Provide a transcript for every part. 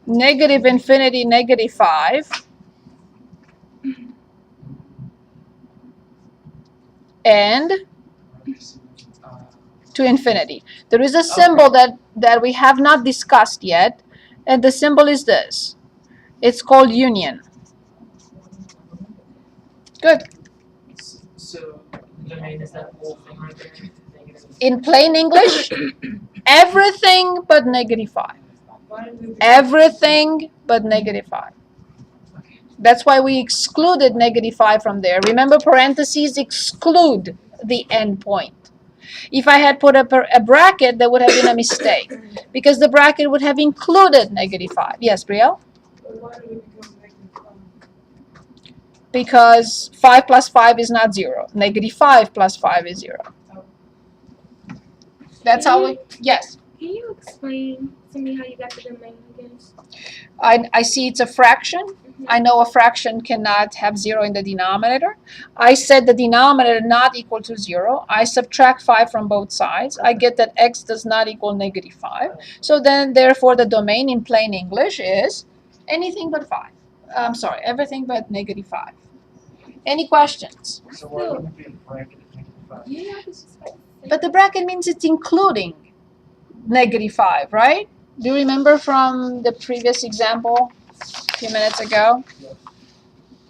Negative infinity, negative 5. And to infinity. There is a symbol that we have not discussed yet, and the symbol is this. It's called union. Good. So the domain is that whole thing right there? In plain English, everything but negative 5. Everything but negative 5. That's why we excluded negative 5 from there. Remember, parentheses exclude the endpoint. If I had put a bracket, that would have been a mistake, because the bracket would have included negative 5. Yes, Brielle? Because 5 plus 5 is not 0. Negative 5 plus 5 is 0. That's how we, yes? Can you explain to me how you got the domain again? I see it's a fraction. I know a fraction cannot have 0 in the denominator. I set the denominator not equal to 0. I subtract 5 from both sides. I get that x does not equal negative 5. So then, therefore, the domain in plain English is anything but 5. I'm sorry, everything but negative 5. Any questions? So why wouldn't it be a bracket of negative 5? Yeah, But the bracket means it's including negative 5, right? Do you remember from the previous example a few minutes ago?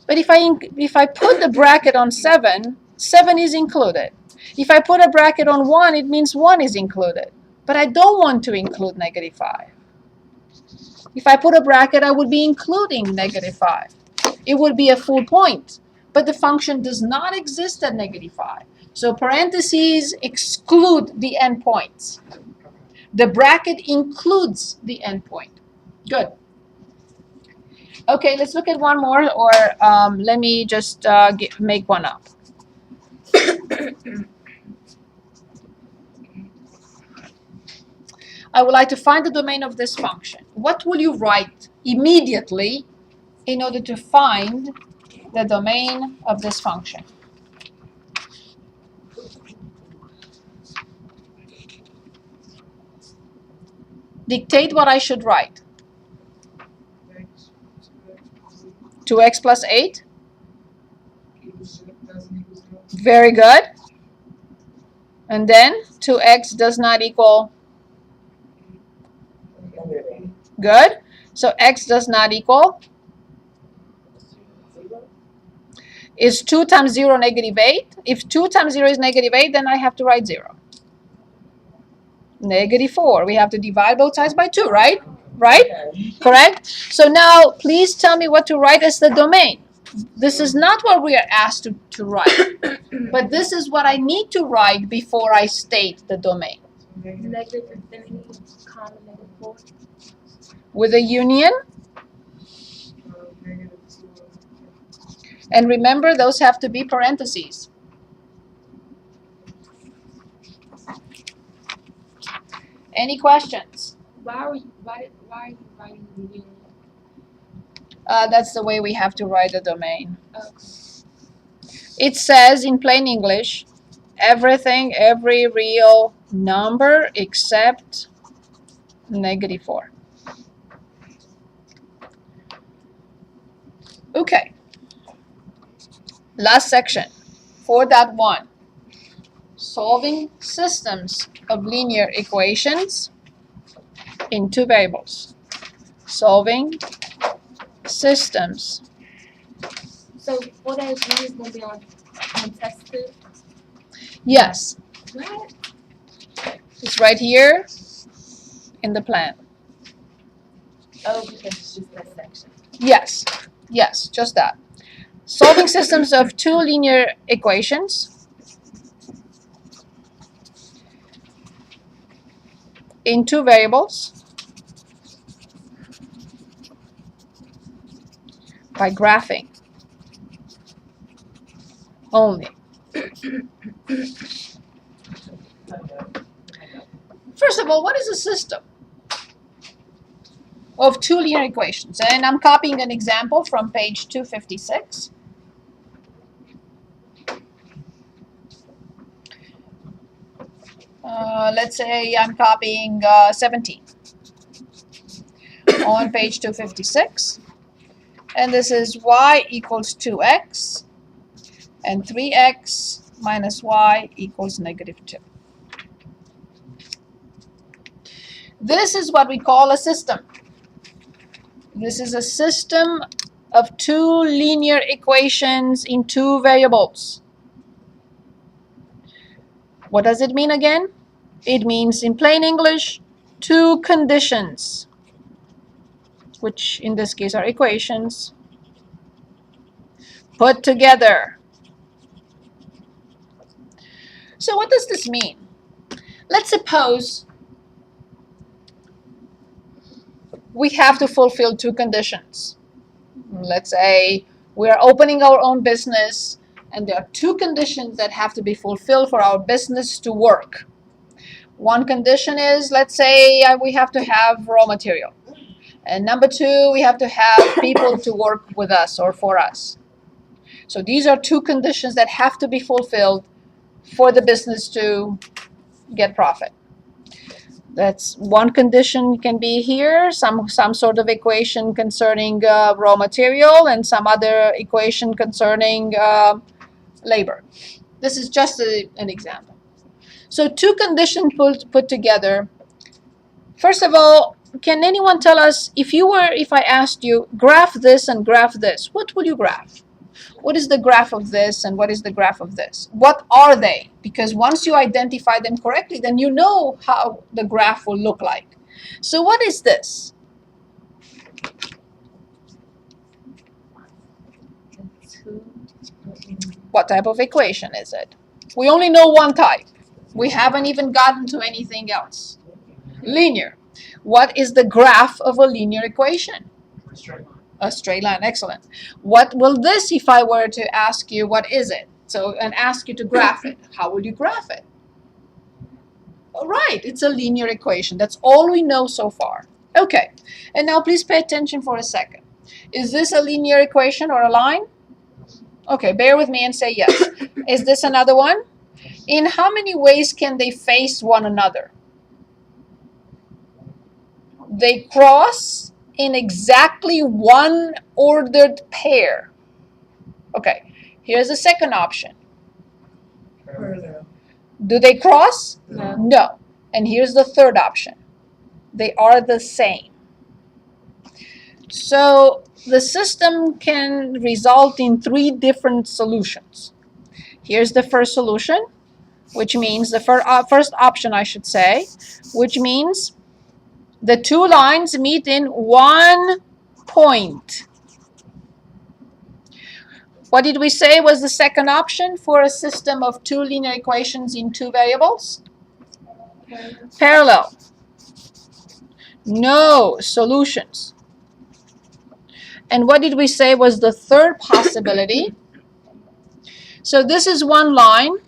But if I put the bracket on 7, 7 is included. If I put a bracket on 1, it means 1 is included. But I don't want to include negative 5. If I put a bracket, I would be including negative 5. It would be a full point. But the function does not exist at negative 5. So parentheses exclude the endpoints. The bracket includes the endpoint. Good. Okay, let's look at one more, or let me just make one up. I would like to find the domain of this function. What will you write immediately in order to find the domain of this function? Dictate what I should write. 2x plus 8. Very good. And then 2x does not equal. Good. So x does not equal. Is 2 times 0 negative 8? If 2 times 0 is negative 8, then I have to write 0. Negative 4. We have to divide both sides by 2, right? Right? Correct? So now, please tell me what to write as the domain. This is not what we are asked to write. But this is what I need to write before I state the domain. negative infinity, comma negative 4. With a union. And remember, those have to be parentheses. Any questions? Why are you writing the union? That's the way we have to write the domain. Okay. It says in plain English, everything, every real number except negative 4. Okay. Last section, 4.1. Solving systems of linear equations in two variables. Solving systems. So 4.1 is going to be on test 2? Yes, What? it's right here in the plan. Oh, because it's just that section. Yes, yes, just that. Solving systems of two linear equations in two variables by graphing only. First of all, what is a system of two linear equations? And I'm copying an example from page 256. Let's say I'm copying 17. on page 256. And this is y equals 2x, and 3x minus y equals negative 2. This is what we call a system. This is a system of two linear equations in two variables. What does it mean again? It means, in plain English, two conditions, which in this case are equations, put together. So what does this mean? Let's suppose we have to fulfill two conditions. Let's say we are opening our own business, and there are two conditions that have to be fulfilled for our business to work. One condition is, let's say we have to have raw material. And number two, we have to have people to work with us or for us. So these are two conditions that have to be fulfilled for the business to get profit. That's one condition can be here, some sort of equation concerning raw material, and some other equation concerning labor. This is just an example. So two conditions put together. First of all, can anyone tell us, if I asked you, graph this and graph this, what will you graph? What is the graph of this and what is the graph of this? What are they? Because once you identify them correctly, then you know how the graph will look like. So what is this? What type of equation is it? We only know one type. We haven't even gotten to anything else. Linear. What is the graph of a linear equation? A straight line. A straight line, excellent. What will this, if I were to ask you, what is it? So, and ask you to graph it. How will you graph it? All right, it's a linear equation. That's all we know so far. Okay, and now please pay attention for a second. Is this a linear equation or a line? Okay, bear with me and say yes. Is this another one? In how many ways can they face one another? They cross in exactly one ordered pair. Okay, here's the second option. Parallel. Do they cross? No. No. And here's the third option. They are the same. So the system can result in three different solutions. Here's the first solution, which means the first option, I should say, which means the two lines meet in one point. What did we say was the second option for a system of two linear equations in two variables? Parallel. No solutions. And what did we say was the third possibility? So this is one line,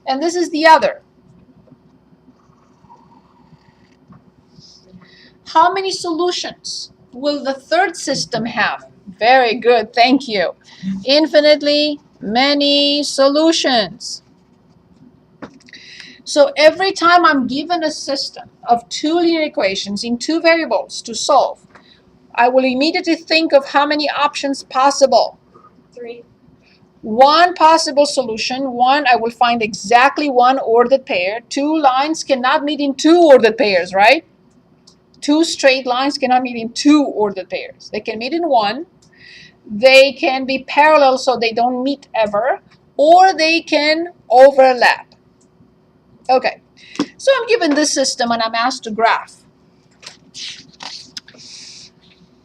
and this is the other. How many solutions will the third system have? Very good, thank you. Infinitely many solutions. So every time I'm given a system of two linear equations in two variables to solve, I will immediately think of how many options possible. 3. One possible solution. One, I will find exactly one ordered pair. Two lines cannot meet in two ordered pairs, right? Two straight lines cannot meet in two ordered pairs. They can meet in one. They can be parallel so they don't meet ever, or they can overlap. Okay, so I'm given this system and I'm asked to graph.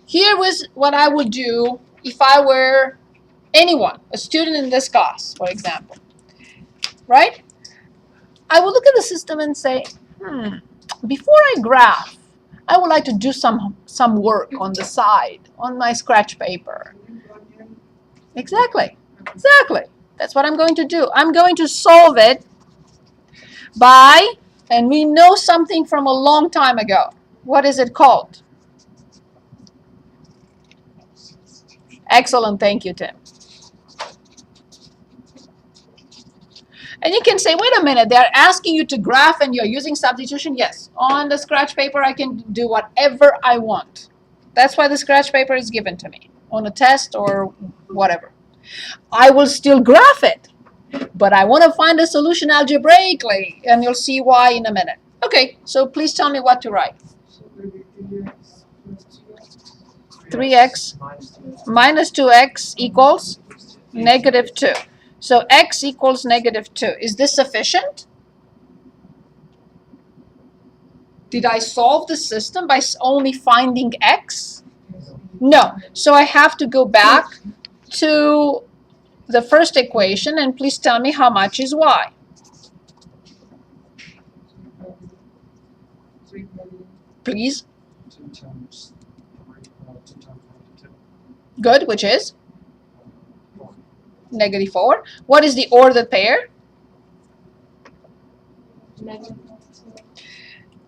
Here was what I would do if I were anyone, a student in this class, for example, right? I would look at the system and say, before I graph, I would like to do some work on the side, on my scratch paper. Exactly. That's what I'm going to do. I'm going to solve it by, and we know something from a long time ago. What is it called? Excellent, thank you, Tim. And you can say, wait a minute, they're asking you to graph and you're using substitution. Yes, on the scratch paper, I can do whatever I want. That's why the scratch paper is given to me on a test or whatever. I will still graph it, but I want to find a solution algebraically, and you'll see why in a minute. Okay, so please tell me what to write. 3x minus 2x equals negative 2. So x equals negative 2. Is this sufficient? Did I solve the system by only finding x? No. So I have to go back to the first equation, and please tell me how much is y. Please. 2 times 2 times 2. Good, which is? Negative 4. What is the ordered pair? Negative.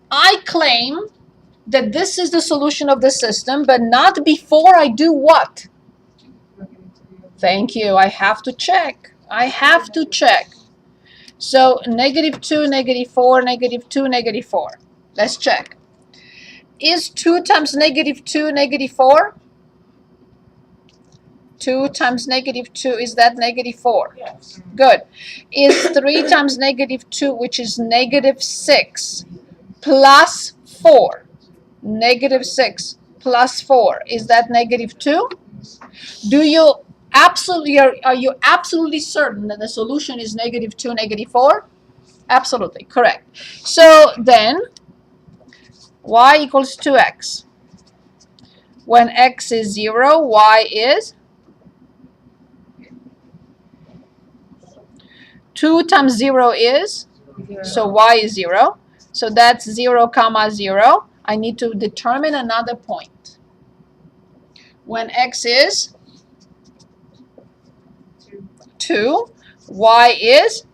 I claim that this is the solution of the system, but not before I do what? Thank you. I have to check. I have to check. So negative 2, negative 4, negative 2, negative 4. Let's check. Is 2 times negative 2 negative 4? 2 times negative 2, is that negative 4? Yes. Good. Is 3 times negative 2, which is negative 6, plus 4? Negative 6 plus 4, is that negative 2? Do you absolutely, are you absolutely certain that the solution is negative 2, negative 4? Absolutely, correct. So then, y equals 2x. When x is 0, y is 2 times 0 is, so y is 0. So that's 0, comma 0. I need to determine another point. When x is 2, y is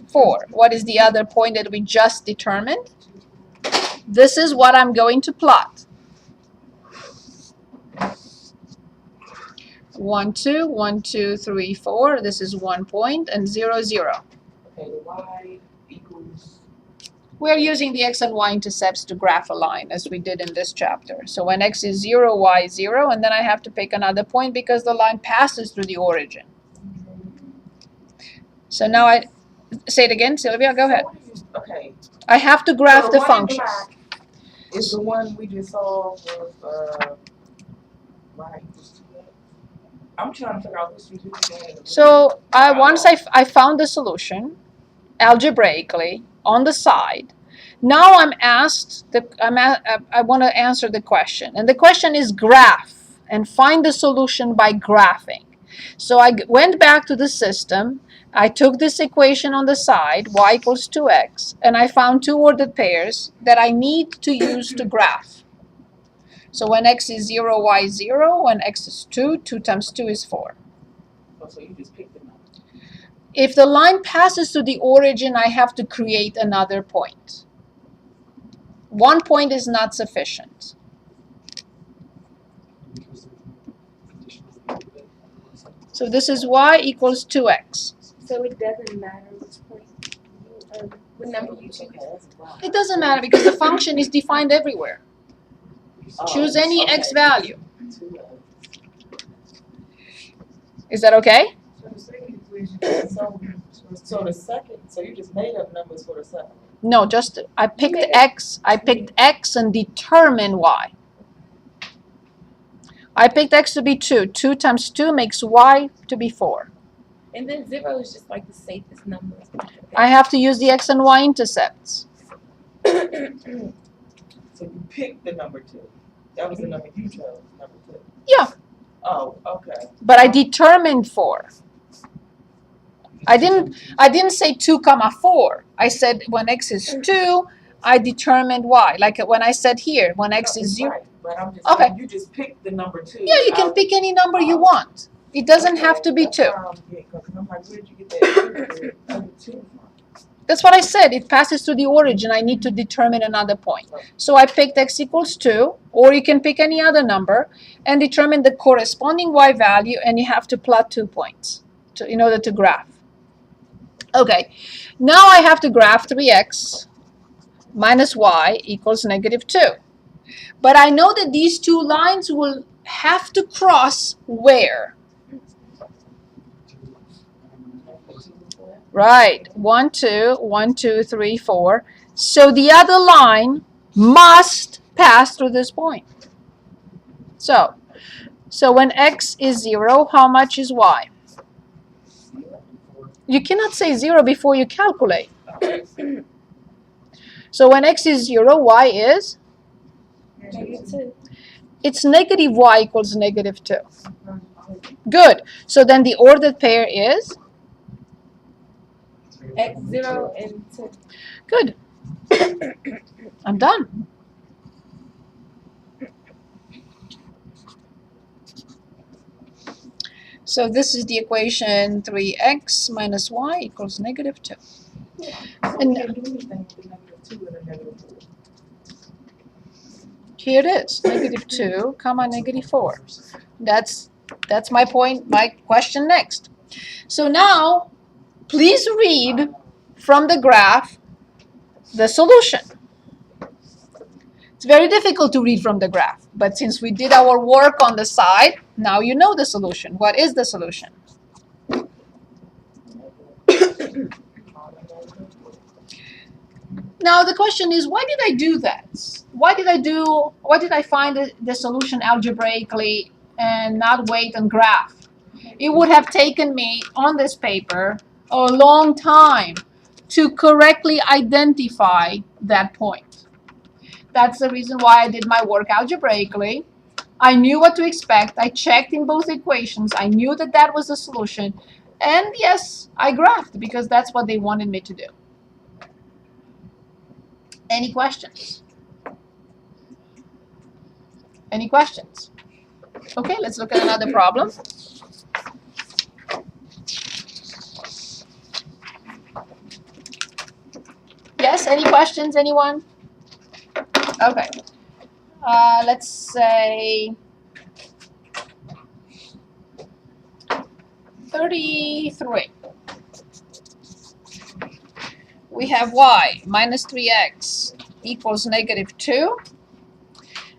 4. What is the other point that we just determined? This is what I'm going to plot. 1, 2, 1, 2, 3, 4. This is 1 point, and 0, 0. Okay, the y equals. We're using the x and y intercepts to graph a line, as we did in this chapter. So when x is 0, y is 0, and then I have to pick another point because the line passes through the origin. So now I say it again, Sylvia, go ahead. Okay. I have to graph So the one in function. black is the one we just saw with y equals 2x. I'm trying to figure out which is which one. So once I found the solution algebraically on the side, now I'm asked, I want to answer the question. And the question is graph and find the solution by graphing. So I went back to the system. I took this equation on the side, y equals 2x, and I found two ordered pairs that I need to use to graph. So when x is 0, y is 0. When x is 2, 2 times 2 is 4. Oh, so you just picked the number. If the line passes to the origin, I have to create another point. One point is not sufficient. So this is y equals 2x. So it doesn't matter which point, what number you choose. It doesn't matter because the function is defined everywhere. Choose any x value. Is that okay? So the second equation, so the second, so you just made up numbers for the second. No, just I picked x and determined y. I picked x to be 2. 2 times 2 makes y to be 4. And then 0 is just like the safest number. I have to use the x and y intercepts. So you picked the number 2. That was the number you chose, number 2. Yeah. Oh, okay. But I determined 4. I didn't say 2 comma 4. I said when x is 2, I determined y. Like when I said here, when x is 0. Right, but I'm just Okay. saying, you just picked the number 2. Yeah, you can pick any number you want. It doesn't have to be 2. Because I'm like, where did you get that number 2 from? That's what I said. It passes through the origin. I need to determine another point. So I picked x equals 2, or you can pick any other number and determine the corresponding y value, and you have to plot 2 points. in order to graph. Okay, now I have to graph 3x minus y equals negative 2. But I know that these two lines will have to cross where? Right, 1, 2, 1, 2, 3, 4. So the other line must pass through this point. So when x is 0, how much is y? You cannot say 0 before you calculate. So when x is 0, y is? -2. It's negative y equals negative 2. Good. So then the ordered pair is? X 0 and 2. Good. I'm done. So this is the equation 3x minus y equals negative 2. And can't do anything with a -2 and a -4. Here it is, negative 2, comma, negative 4. That's my point, my question next. So now, please read from the graph the solution. It's very difficult to read from the graph, but since we did our work on the side, now you know the solution. What is the solution? Now the question is, why did I do that? Why did I find the solution algebraically and not wait and graph? It would have taken me on this paper a long time to correctly identify that point. That's the reason why I did my work algebraically. I knew what to expect. I checked in both equations. I knew that that was the solution. And yes, I graphed because that's what they wanted me to do. Any questions? Any questions? Okay, let's look at another problem. Yes, any questions, anyone? Okay. Let's say 33. We have y minus 3x equals negative 2.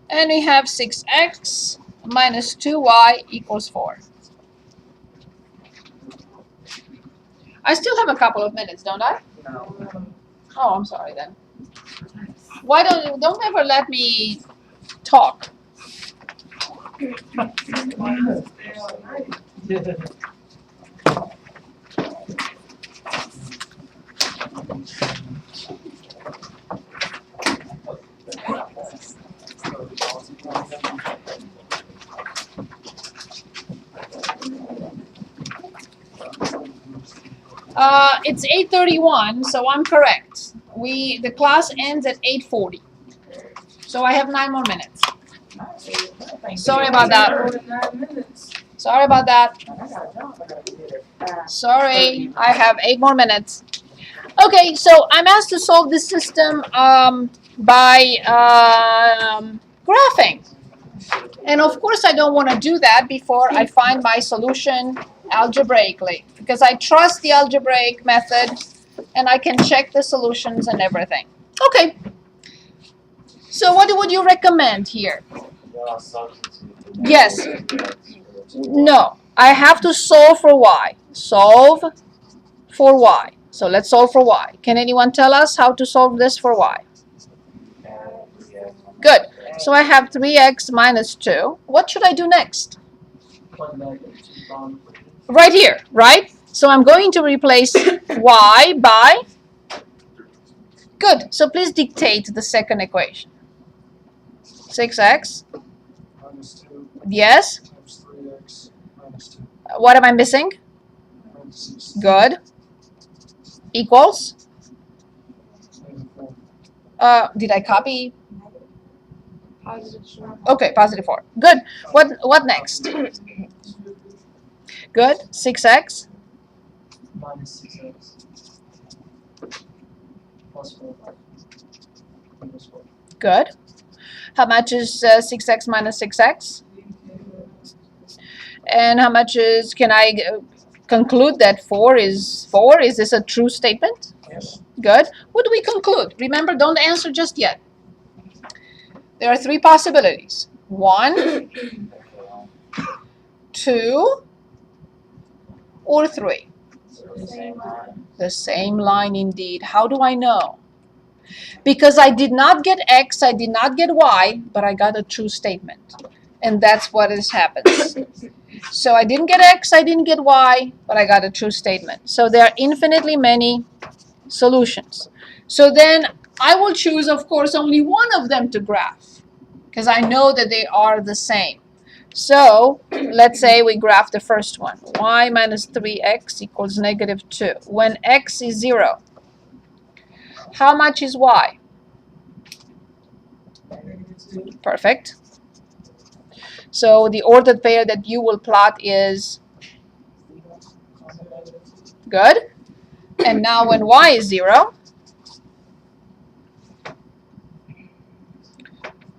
And we have 6x minus 2y equals 4. I still have a couple of minutes, don't I? No. Oh, I'm sorry then. Why don't ever let me talk? It's 8:31, so I'm correct. The class ends at 8:40. So I have 9 more minutes. Sorry about that. Sorry about that. Sorry, I have 8 more minutes. Okay, so I'm asked to solve this system by graphing. And of course I don't want to do that before I find my solution algebraically, because I trust the algebraic method and I can check the solutions and everything. Okay. So what would you recommend here? Yes. No. I have to solve for y. Solve for y. So let's solve for y. Can anyone tell us how to solve this for y? Good. So I have 3x minus 2. What should I do next? Right here, right? So I'm going to replace y by? Good. So please dictate the second equation. 6x. Minus 2 Yes. times 3x minus 2. What am I missing? Minus 6. Good. Equals? Negative 4. Did I copy? +4. Okay, positive 4. Good. What next? Good. 6x. Minus 6x. Plus 4. Minus 4. Good. How much is 6x minus 6x? And how much is, can I conclude that 4 is 4. Is this a true statement? Yes. Good. What do we conclude? Remember, don't answer just yet. There are 3 possibilities. 1, 2, or 3. The same line indeed. How do I know? Because I did not get X, I did not get Y, but I got a true statement. And that's what has happened. So I didn't get X, I didn't get Y, but I got a true statement. So there are infinitely many solutions. So then I will choose, of course, only one of them to graph, because I know that they are the same. So let's say we graph the first one. Y minus 3x equals negative 2. When x is 0, how much is y? Perfect. So the ordered pair that you will plot is good. And now when y is 0,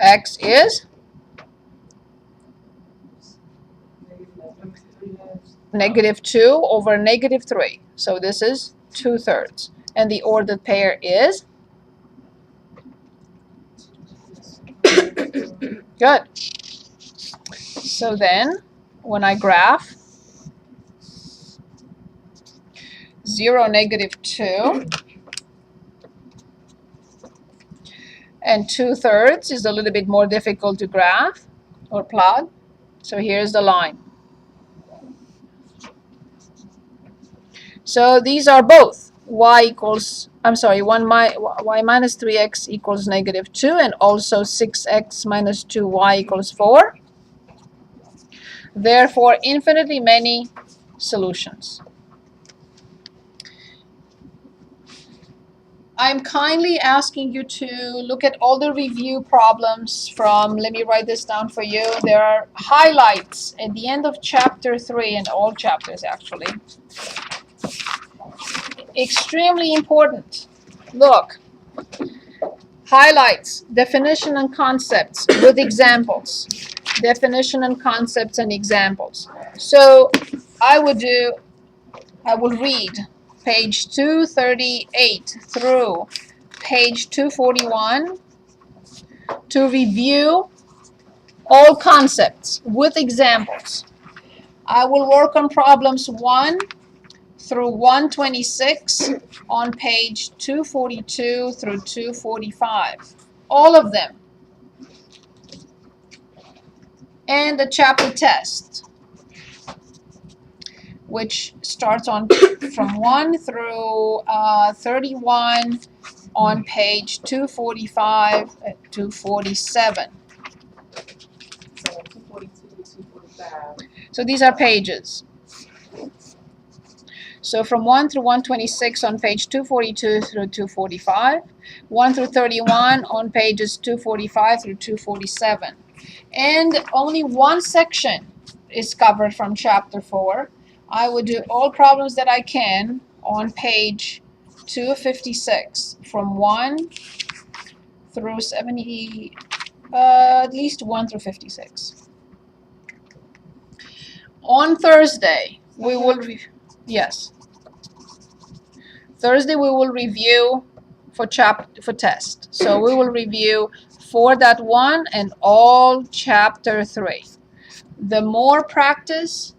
x is negative 2 over negative 3. So this is 2/3. And the ordered pair is good. So then when I graph 0, negative 2, and 2/3 is a little bit more difficult to graph or plot. So here's the line. So these are both y equals, y minus 3x equals negative 2, and also 6x minus 2y equals 4. Therefore, infinitely many solutions. I'm kindly asking you to look at all the review problems from, let me write this down for you. There are highlights at the end of chapter 3 and all chapters actually. Extremely important. Look, highlights, definition and concepts with examples. Definition and concepts and examples. So I will read page 238 through page 241 to review all concepts with examples. I will work on problems 1 through 126 on page 242 through 245. All of them. And the chapter test, which starts on from 1 through 31 on page 245 to 247. So 242 to 245. So these are pages. So from 1 through 126 on page 242 through 245, 1 through 31 on pages 245 through 247. And only one section is covered from chapter 4. I will do all problems that I can on page 256 from 1 through 70, at least 1 through 56. On Thursday, we will, yes. Thursday we will review for test. So we will review 4.1 and all chapter 3. The more practice,